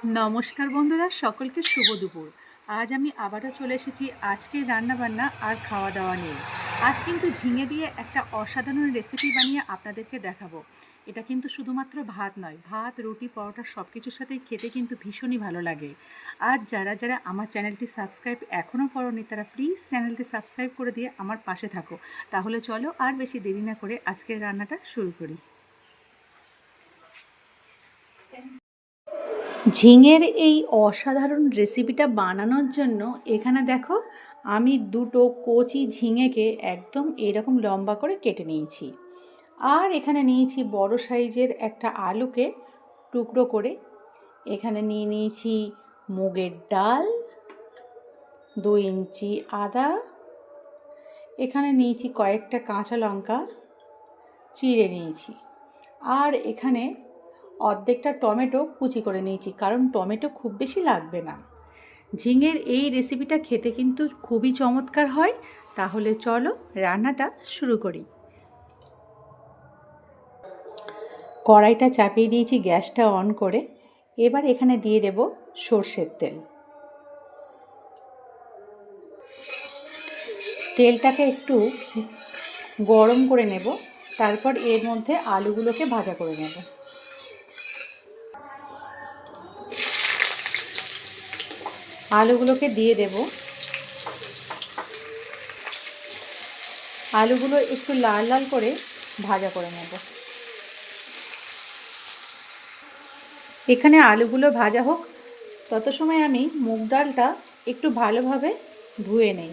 নমস্কার বন্ধুরা, সকলকে শুভ দুপুর। আজ আমি আবারও চলে এসেছি আজকের রান্নাবান্না আর খাওয়া দাওয়া নিয়ে। আজ কিন্তু ঝিঙে দিয়ে একটা অসাধারণ রেসিপি বানিয়ে আপনাদেরকে দেখাবো। এটা কিন্তু শুধুমাত্র ভাত নয়, ভাত, রুটি, পরোটা সব কিছুর সাথেই খেতে কিন্তু ভীষণই ভালো লাগে। আর যারা যারা আমার চ্যানেলটি সাবস্ক্রাইব এখনও করোনি তারা প্লিজ চ্যানেলটি সাবস্ক্রাইব করে দিয়ে আমার পাশে থাকো। তাহলে চলো আর বেশি দেরি না করে আজকের রান্নাটা শুরু করি। ঝিঙের এই অসাধারণ রেসিপিটা বানানোর জন্য এখানে দেখো আমি দুটো কচি ঝিঙেকে একদম এরকম লম্বা করে কেটে নিয়েছি। আর এখানে নিয়েছি বড় সাইজের একটা আলুকে টুকরো করে। এখানে নিয়ে নিয়েছি মুগের ডাল, 2 ইঞ্চি আদা, এখানে নিয়েছি কয়েকটা কাঁচা লঙ্কা চিড়ে নিয়েছি। আর এখানে অর্ধেকটা টমেটো কুচি করে নিয়েছি, কারণ টমেটো খুব বেশি লাগবে না। ঝিঙের এই রেসিপিটা খেতে কিন্তু খুবই চমৎকার হয়। তাহলে চলো রান্নাটা শুরু করি। কড়াইটা চাপিয়ে দিয়েছি গ্যাসটা অন করে। এবার এখানে দিয়ে দেব সর্ষের তেল। তেলটাকে একটু গরম করে নেব, তারপর এর মধ্যে আলুগুলোকে ভাজা করে নেব। আলুগুলোকে দিয়ে দেব। আলুগুলো একটু লাল লাল করে ভাজা করে নেব। এখানে আলুগুলো ভাজা হোক, তত সময় আমি মুগ ডালটা একটু ভালোভাবে ধুয়ে নেই।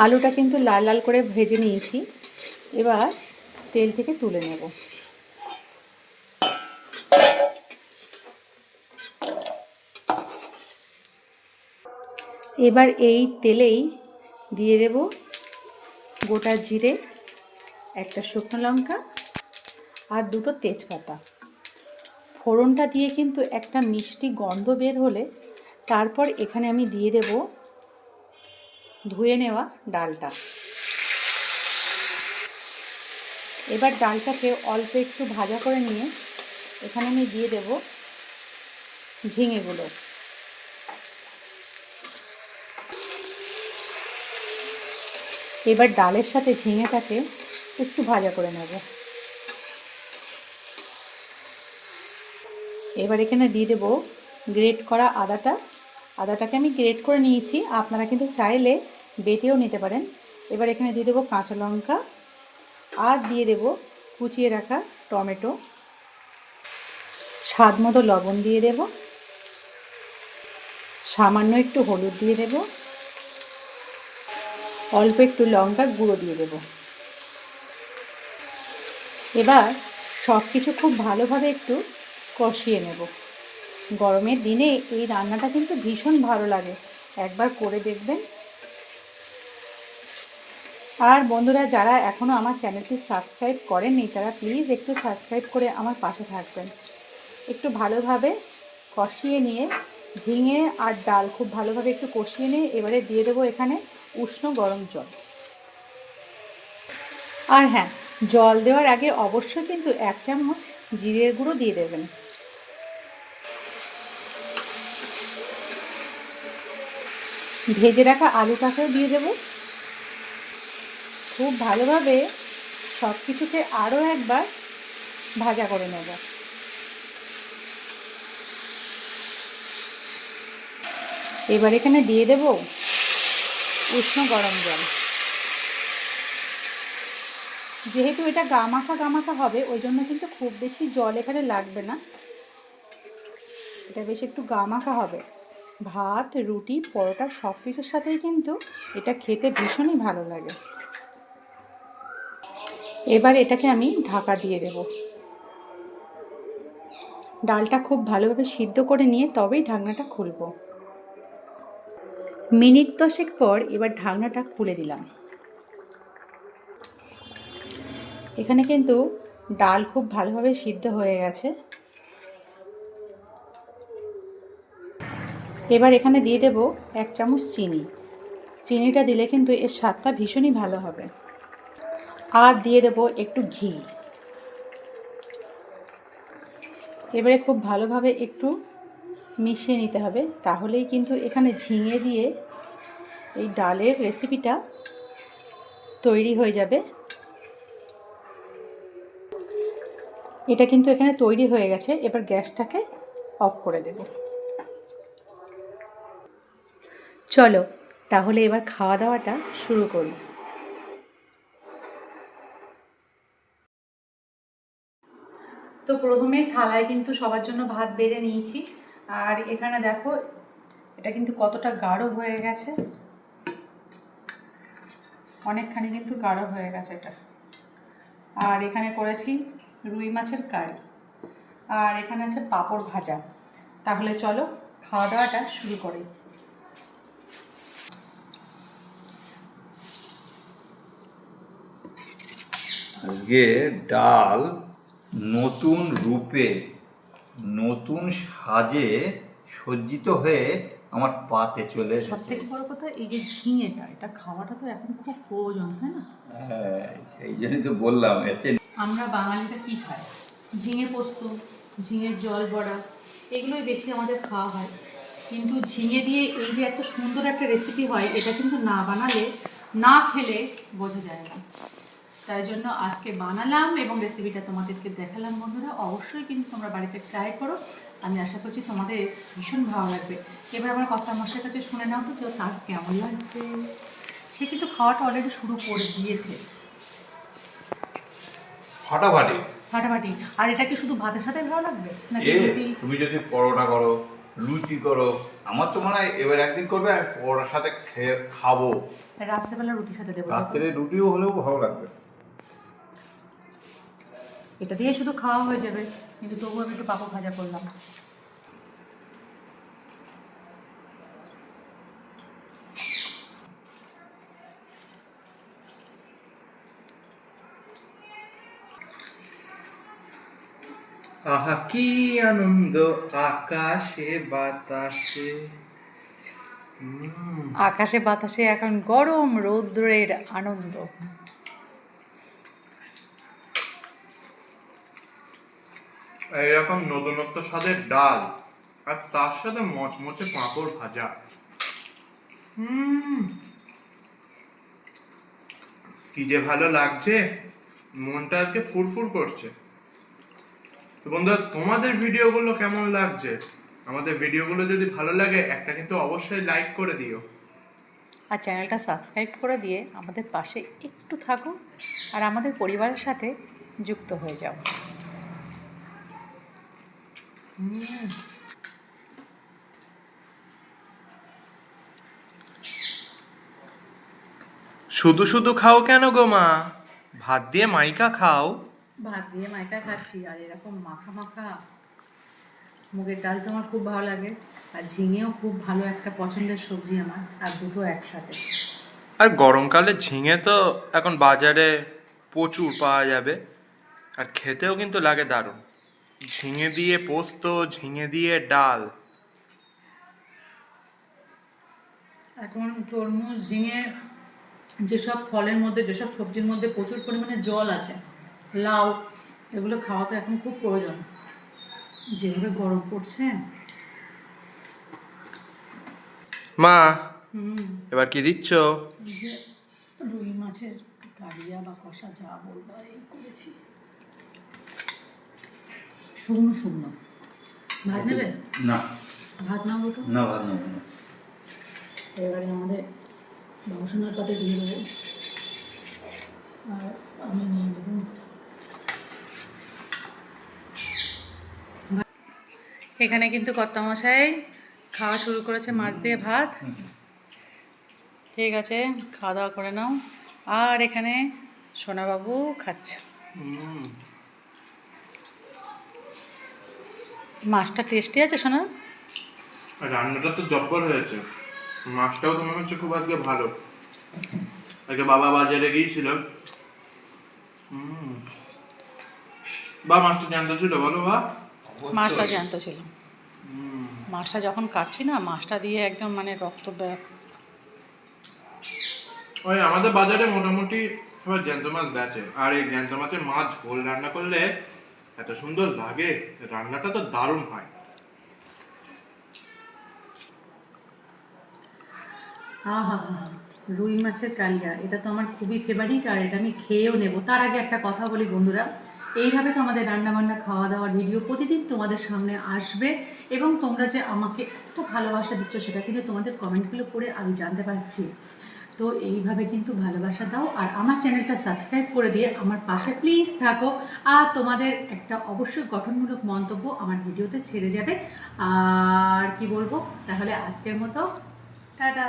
আলুটা কিন্তু লাল লাল করে ভেজে নিয়েছি। এবার তেল থেকে তুলে নেব। এবার এই তেলেই দিয়ে দেব গোটা জিরে, একটা শুকনো লঙ্কা আর দুটো তেজপাতা। ফোড়নটা দিয়ে কিন্তু একটা মিষ্টি গন্ধ বের হলে তারপর এখানে আমি দিয়ে দেব ধুয়ে নেওয়া ডালটা। এবার ডালটাকে অল্প একটু ভাজা করে নিয়ে এখানে আমি দিয়ে দেব ঝিঙেগুলো। এবার ডালের সাথে ঝিঙেটাকে একটু ভাজা করে নেব। এবার এখানে দিয়ে দেব গ্রেট করা আদাটা। আদাটাকে আমি গ্রেট করে নিয়েছি, আপনারা কিন্তু চাইলে বেটেও নিতে পারেন। এবার এখানে দিয়ে দেব কাঁচা লঙ্কা আর দিয়ে দেব কুচিয়ে রাখা টমেটো। স্বাদ মতো লবণ দিয়ে দেব, সামান্য একটু হলুদ দিয়ে দেব, অল্প একটু লঙ্কার গুঁড়ো দিয়ে দেব। এবার সব কিছু খুব ভালোভাবে একটু কষিয়ে নেব। গরমের দিনে এই রান্নাটা কিন্তু ভীষণ ভালো লাগে, একবার করে দেখবেন। আর বন্ধুরা যারা এখনও আমার চ্যানেলটি সাবস্ক্রাইব করেননি তারা প্লিজ একটু সাবস্ক্রাইব করে আমার পাশে থাকবেন। একটু ভালোভাবে কষিয়ে নিয়ে ঝিঙে আর ডাল খুব ভালোভাবে একটু কষিয়ে নিয়ে এবারে দিয়ে দেবো এখানে উষ্ণ গরম জল। আর হ্যাঁ, জল দেওয়ার আগে অবশ্যই কিন্তু 1 চামচ জিরের গুঁড়ো দিয়ে দেবেন। ভেজে রাখা আলুটাকেও দিয়ে দেব। খুব ভালোভাবে সব কিছুকে আরও একবার ভাজা করে নেব। এবার এখানে দিয়ে দেব উষ্ণ গরম জল। যেহেতু এটা গামাখা হবে ওই জন্য কিন্তু খুব বেশি জল এখানে লাগবে না, এটা বেশ একটু গামাখা হবে। ভাত, রুটি, পরোটা সব কিছুর সাথেই কিন্তু এটা খেতে ভীষণই ভালো লাগে। এবার এটাকে আমি ঢাকা দিয়ে দেব। ডালটা খুব ভালোভাবে সিদ্ধ করে নিয়ে তবেই ঢাকনাটা খুলব। মিনিট 10 পর এবার ঢাকনাটা খুলে দিলাম। এখানে কিন্তু ডাল খুব ভালোভাবে সিদ্ধ হয়ে গেছে। এবার এখানে দিয়ে দেব 1 চামচ চিনি। চিনিটা দিলে কিন্তু এর স্বাদটা ভীষণই ভালো হবে। আর দিয়ে দেব একটু ঘি। এবারে খুব ভালোভাবে একটু মিশিয়ে নিতে হবে, তাহলেই কিন্তু এখানে ঝিঙে দিয়ে এই ডালের রেসিপিটা তৈরি হয়ে যাবে। এটা কিন্তু এখানে তৈরি হয়ে গেছে। এবার গ্যাসটাকে অফ করে দেব। চলো তাহলে এবার খাওয়া দাওয়াটা শুরু করি। তো প্রথমে থালায় কিন্তু সবার জন্য ভাত বেড়ে নিয়েছি। আর এখানে দেখো এটা কিন্তু কতটা গাঢ় হয়ে গেছে, অনেকখানি কিন্তু গাঢ় হয়ে গেছে এটা। আর এখানে করেছি রুই মাছের কারি, আর এখানে আছে পাঁপড় ভাজা। তাহলে চলো খাওয়া দাওয়াটা শুরু করি। আজকে ডাল নতুন রূপে, নতুন সাজে সজ্জিত হয়ে আমার পাতে চলে সব এসেছে। থেকে বড় কথা এই যে ঝিঙেটা, এটা খাওয়াটা তো এখন খুব প্রয়োজন, তাই না? হ্যাঁ, সেই জন্যই তো বললাম এতে। আমরা বাঙালিরা কি খাই? ঝিঙে পোস্ত, ঝিঙের জল বড়া, এগুলোই বেশি আমাদের খাওয়া হয়। কিন্তু ঝিঙে দিয়ে এই যে এত সুন্দর একটা রেসিপি হয়, এটা কিন্তু না বানালে, না খেলে বোঝা যায় না। তাই জন্য আজকে বানালাম এবং রেসিপিটা তোমাদেরকে দেখালাম। বন্ধুরা অবশ্যই কিন্তু তোমরা বাড়িতে ট্রাই করো, আমি আশা করছি তোমাদের ভীষণ ভালো লাগবে। এবার আমার কথা মশার কাছে শুনে নাও তো কেউ তার কেমন লাগছে। সে কিন্তু খাওয়াটা অলরেডি শুরু করে দিয়েছে ফাটাফাটি। ফাটাফাটি। আর এটা কি শুধু ভাতের সাথে ভালো লাগবে নাকি রুটি? তুমি যদি পরোটা করো, লুচি করো, আমার তো মনে হয় এবার একদিন করবে আর পরোটার সাথে খেয়ে খাবো। রাত্রেবেলা রুটির সাথে দেবো। রাত্রে রুটিও হলেও ভালো লাগবে। এটা দিয়ে শুধু খাওয়া হয়ে যাবে, কিন্তু তবুও আমি একটু পাঁপড় ভাজা করলাম। আহা কি আনন্দ আকাশে বাতাসে। আকাশে বাতাসে এখন গরম রৌদ্রের আনন্দ। এইরকম নতুনত্ব স্বাদের ডাল আর তার সাথে মচমচে পাঁপড় ভাজা। কি যে ভালো লাগছে, মনটা আজকে ফুরফুর করছে। তো বন্ধুরা, তোমাদের ভিডিওগুলো কেমন লাগছে? আমাদের ভিডিওগুলো যদি ভালো লাগে একটা কিন্তু অবশ্যই লাইক করে দিও। আর চ্যানেলটা সাবস্ক্রাইব করে দিয়ে আমাদের পাশে একটু থাকো, আর আমাদের পরিবারের সাথে যুক্ত হয়ে যাও। শুধু শুধু খাও কেন গো মা? ভাত দিয়ে মাইকা খাও। ভাত দিয়ে মাইকা খাচ্ছি, আর এরকম মাখা মাখা মুগের ডাল তো আমার খুব ভালো লাগে। আর ঝিঙেও খুব ভালো একটা পছন্দের সবজি আমার, আর দুটো একসাথে। আর গরমকালে ঝিঙে তো এখন বাজারে প্রচুর পাওয়া যাবে, আর খেতেও কিন্তু লাগে দারুণ। ঝিঙে দিয়ে পোস্ত, ঝিঙে দিয়ে ডাল। এখন তরমুজ, ঝিঙে, যেসব ফলের মধ্যে, যেসব সবজির মধ্যে প্রচুর পরিমাণে জল আছে, লাউ, এগুলো খাওয়া তো এখন খুব প্রয়োজন, যেভাবে গরম পড়ছে। মা, হুম। এবার কি দিচ্ছ? এই যে রুই মাছের কালিয়া বা কষা যা বলবা এই করেছি। শুকনো শুকনো ভাত নেবে? না ভাত নাও ওঠো। না, ভাত নেব না। এবারে আমাদের বাবুসোনার পাতে দিয়ে দেবো, আর আমি নিয়ে নেব। এখানে কিন্তু কর্তামশাই খাওয়া শুরু করেছে মাছ দিয়ে ভাত। ঠিক আছে, খাওয়া দাওয়া করে নাও। আর এখানে সোনাবাবু খাচ্ছে। মাছটা টেস্টি আছে সোনা? রান্নাটা তো জব্বর হয়েছে, মাছটাও তো মনে হচ্ছে খুব আজকে ভালো। আজকে বাবা বাজারে গিয়েছিল। বা মাছটা জ্যান্ত ছিল বলো বা? মাছটা জ্যান্ত ছিল। মাছটা যখন কাটছি না, মাছটা দিয়ে একদম মানে রক্ত ওই আমাদের বাজারে মোটামুটি সবাই জ্যান্ত মাছ বেচে, আর এই জ্যান্ত মাছের মাছ ঝোল রান্না করলে এত সুন্দর লাগে, রান্নাটা তো দারুণ হয়। আহা, রুই মাছের কালিয়া, এটা তো আমার খুবই ফেভারিট, আর এটা আমি খেয়েও নেব। তার আগে একটা কথা বলি বন্ধুরা, এইভাবে তো আমাদের রান্নাবান্না খাওয়া দাওয়ার ভিডিও প্রতিদিন তোমাদের সামনে আসবে, এবং তোমরা যে আমাকে এত ভালোবাসা দিচ্ছ সেটা কিন্তু তোমাদের কমেন্টগুলো পড়ে আমি জানতে পারছি। তো এইভাবে কিন্তু ভালোবাসা দাও, আর আমার চ্যানেলটা সাবস্ক্রাইব করে দিয়ে আমার পাশে প্লিজ থাকো। আর তোমাদের একটা অবশ্যই গঠনমূলক মন্তব্য আমার ভিডিওতে ছেড়ে যাবে। আর কি বলবো, তাহলে আজকের মতো টাটা।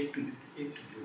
একটু একটু